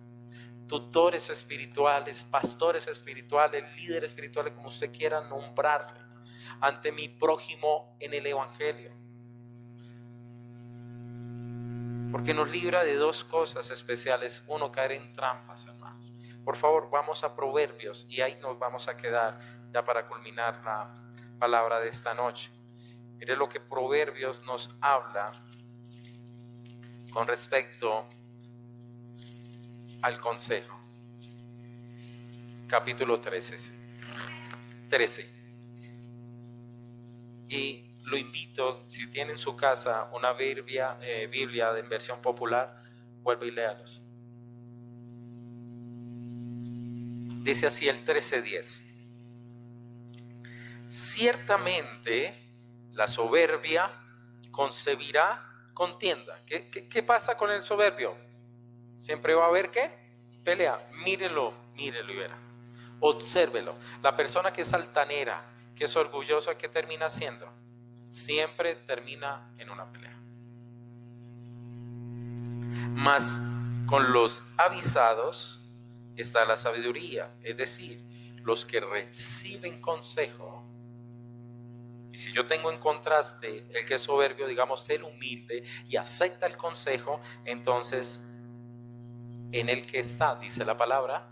tutores espirituales, pastores espirituales, líderes espirituales, como usted quiera nombrarle, ante mi prójimo en el Evangelio. Porque nos libra de dos cosas especiales. Uno, caer en trampas, hermanos. Por favor, vamos a Proverbios y ahí nos vamos a quedar ya para culminar la palabra de esta noche. Mire lo que Proverbios nos habla con respecto al consejo. Capítulo 13. Y lo invito, si tiene en su casa una Biblia en versión popular, vuelve y léalos. Dice así el 13:10. Ciertamente la soberbia concebirá contienda. ¿Qué pasa con el soberbio? Siempre va a haber ¿qué? Pelea. Mírelo y verá. Obsérvelo. La persona que es altanera, que es orgullosa, ¿qué termina haciendo? Siempre termina en una pelea. Mas con los avisados está la sabiduría, es decir, los que reciben consejo. Y si yo tengo en contraste el que es soberbio, digamos el humilde y acepta el consejo, entonces en el que está, dice la palabra,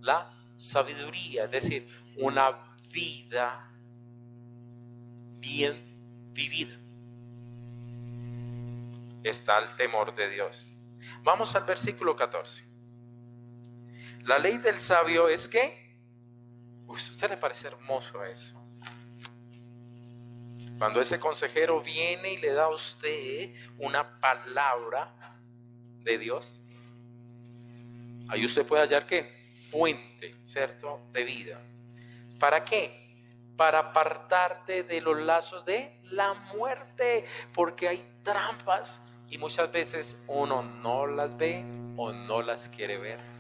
la sabiduría, es decir, una vida bien vivida. Está el temor de Dios. Vamos al versículo 14. La ley del sabio es que, ¿a usted le parece hermoso eso? Cuando ese consejero viene y le da a usted una palabra de Dios, ahí usted puede hallar ¿qué? Fuente, ¿cierto? De vida. ¿Para qué? Para apartarte de los lazos de la muerte, porque hay trampas y muchas veces uno no las ve o no las quiere ver.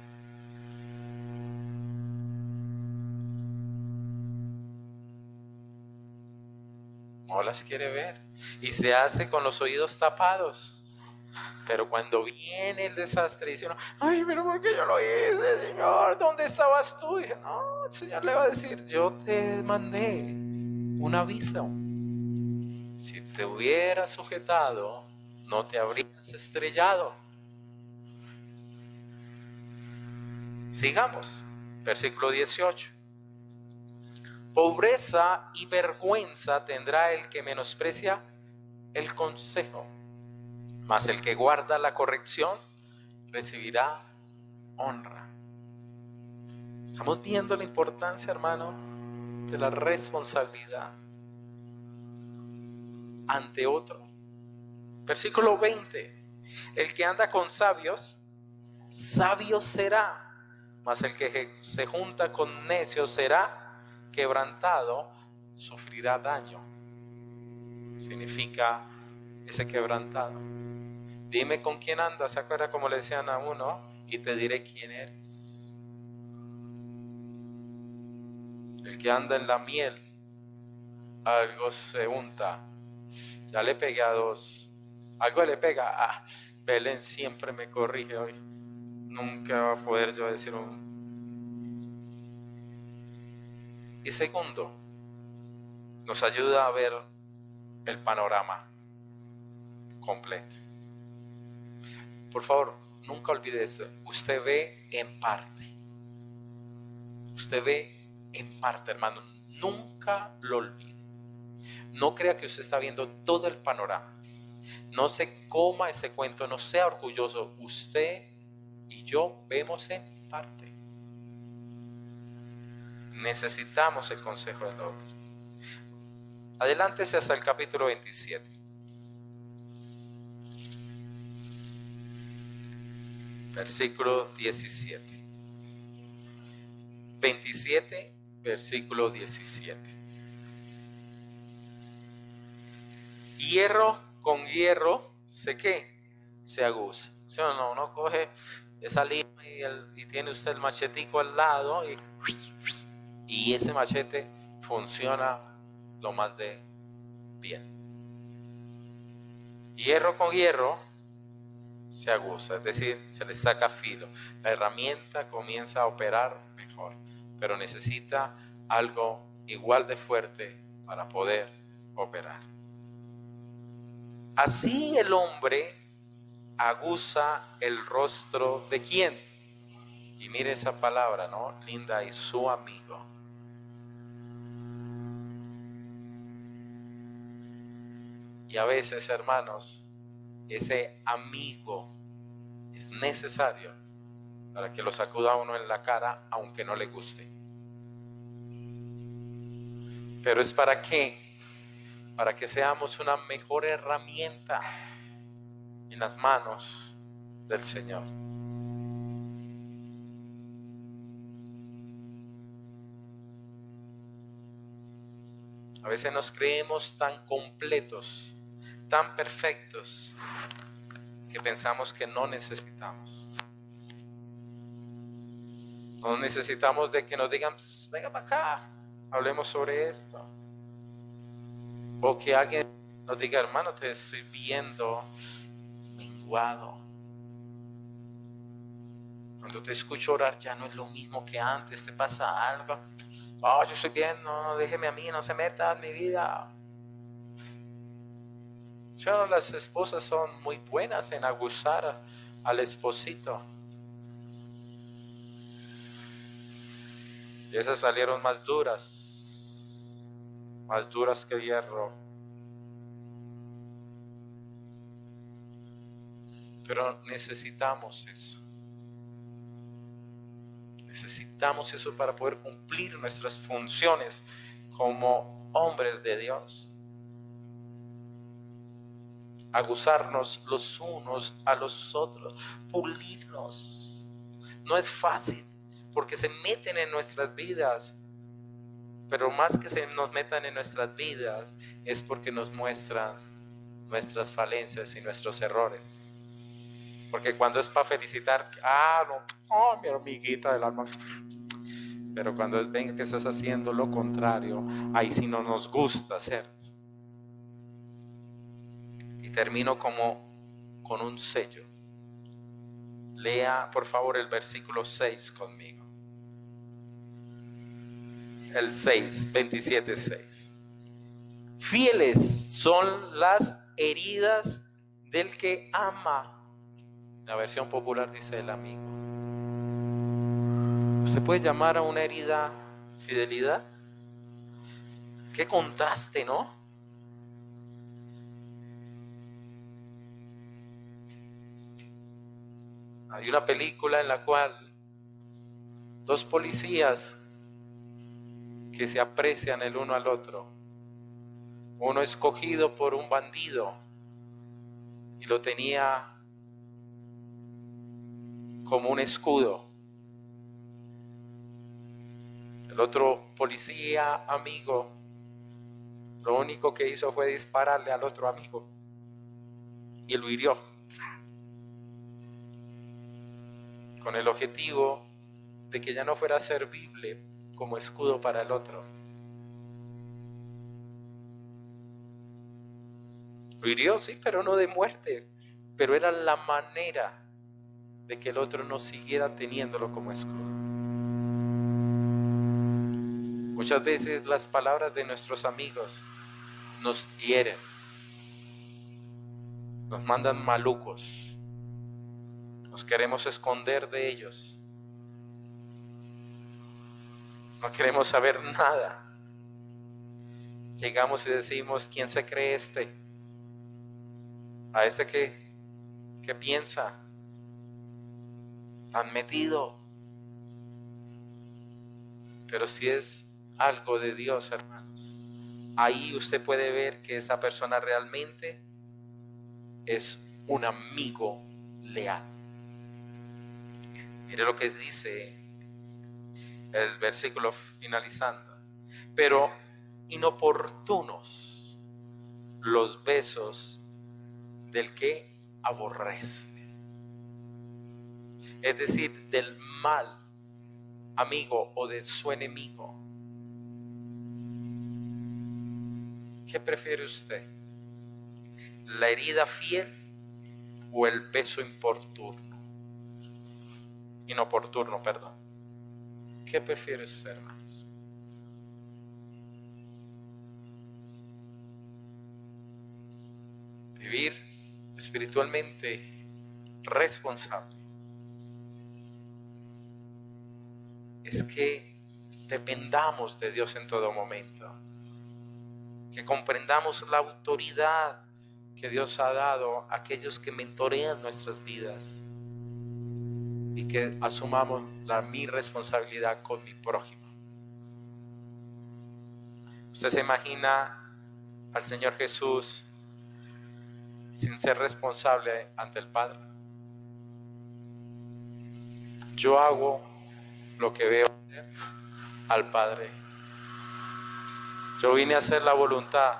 No las quiere ver y se hace con los oídos tapados. Pero cuando viene el desastre, dice uno, ay, pero ¿por qué yo lo hice, Señor? ¿Dónde estabas tú? Y dije, no, el Señor le va a decir, yo te mandé un aviso. Si te hubieras sujetado, no te habrías estrellado. Sigamos, versículo 18. Pobreza y vergüenza tendrá el que menosprecia el consejo, mas el que guarda la corrección recibirá honra. Estamos viendo la importancia, hermano, de la responsabilidad ante otro. Versículo 20. El que anda con sabios, sabio será, mas el que se junta con necios será quebrantado, sufrirá daño. Significa ese quebrantado. Dime con quién andas, ¿se acuerda como le decían a uno? Y te diré quién eres. El que anda en la miel, algo se unta. Ya le pegué a 2. Algo le pega. Belén siempre me corrige hoy. Nunca va a poder yo decir un... Y segundo, nos ayuda a ver el panorama completo. Por favor, nunca olvide eso. Usted ve en parte. Usted ve en parte, hermano. Nunca lo olvide. No crea que usted está viendo todo el panorama. No se coma ese cuento, no sea orgulloso. Usted y yo vemos en parte. Necesitamos el consejo del otro. Adelántese hasta el capítulo 27. Versículo 17. 27, versículo 17. Hierro con hierro, se aguza. ¿Sí o no? Uno coge esa lima y tiene usted el machetico al lado y ese machete funciona lo más de bien. Hierro con hierro se aguza, es decir, se le saca filo. La herramienta comienza a operar mejor, pero necesita algo igual de fuerte para poder operar. Así el hombre aguza el rostro de quién. Y mire esa palabra, ¿no? Linda, y su amigo. Y a veces, hermanos, ese amigo es necesario para que lo sacuda a uno en la cara, aunque no le guste. Pero es para qué? Para que seamos una mejor herramienta en las manos del Señor. A veces nos creemos tan completos, tan perfectos, que pensamos que no necesitamos. No necesitamos de que nos digan, venga para acá, hablemos sobre esto. O que alguien nos diga, hermano, te estoy viendo menguado. Cuando te escucho orar ya no es lo mismo que antes, te pasa algo. Yo estoy bien, no, déjeme a mí, no se meta en mi vida. Ya las esposas son muy buenas en aguzar al esposito. Y esas salieron más duras que hierro. Pero necesitamos eso. Necesitamos eso para poder cumplir nuestras funciones como hombres de Dios. Aguzarnos los unos a los otros, pulirnos. No es fácil, porque se meten en nuestras vidas. Pero más que se nos metan en nuestras vidas, es porque nos muestran nuestras falencias y nuestros errores. Porque cuando es para felicitar, mi amiguita del alma. Pero cuando es, venga, que estás haciendo lo contrario, ahí sí no nos gusta, ¿cierto? Y termino con un sello. Lea, por favor, el versículo 6 conmigo. El 6, 27, 6. Fieles son las heridas del que ama. La versión popular dice el amigo. ¿Usted puede llamar a una herida fidelidad? Qué contraste, ¿no? Hay una película en la cual 2 policías que se aprecian el uno al otro. Uno escogido por un bandido y lo tenía como un escudo. El otro policía amigo, lo único que hizo fue dispararle al otro amigo y lo hirió, con el objetivo de que ya no fuera servible como escudo para el otro. Lo hirió, sí, pero no de muerte. Pero era la manera de que el otro no siguiera teniéndolo como escudo. Muchas veces las palabras de nuestros amigos nos hieren, nos mandan malucos, nos queremos esconder de ellos, no queremos saber nada. Llegamos y decimos: ¿quién se cree este? A este que piensa tan metido. Pero si es algo de Dios, hermanos, ahí usted puede ver que esa persona realmente es un amigo leal. Mire lo que dice el versículo finalizando: pero inoportunos los besos del que aborrece, es decir, del mal amigo o de su enemigo. ¿Qué prefiere usted? ¿La herida fiel o el beso inoportuno, perdón? ¿Qué prefiere usted, hermanos? Vivir espiritualmente responsable es que dependamos de Dios en todo momento, que comprendamos la autoridad que Dios ha dado a aquellos que mentorean nuestras vidas y que asumamos mi responsabilidad con mi prójimo. ¿Usted se imagina al Señor Jesús sin ser responsable ante el Padre? Yo hago lo que veo al Padre. Yo vine a hacer la voluntad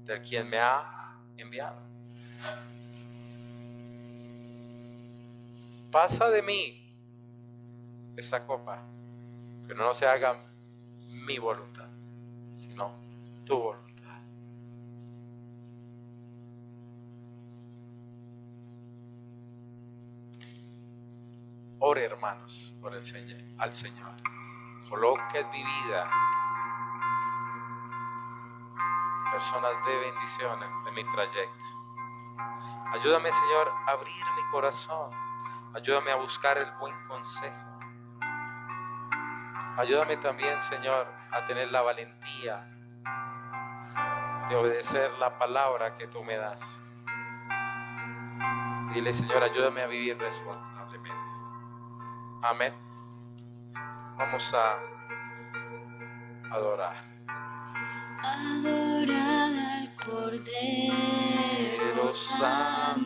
de quien me ha enviado. Pasa de mí esta copa, pero no se haga mi voluntad, sino tu voluntad. Ore, hermanos, por al Señor. Coloque en mi vida personas de bendiciones en mi trayecto. Ayúdame, Señor, a abrir mi corazón. Ayúdame a buscar el buen consejo. Ayúdame también, Señor, a tener la valentía de obedecer la palabra que tú me das. Dile: Señor, ayúdame a vivir responsablemente. Amén. Vamos a adorar. Adorad al Cordero Santo.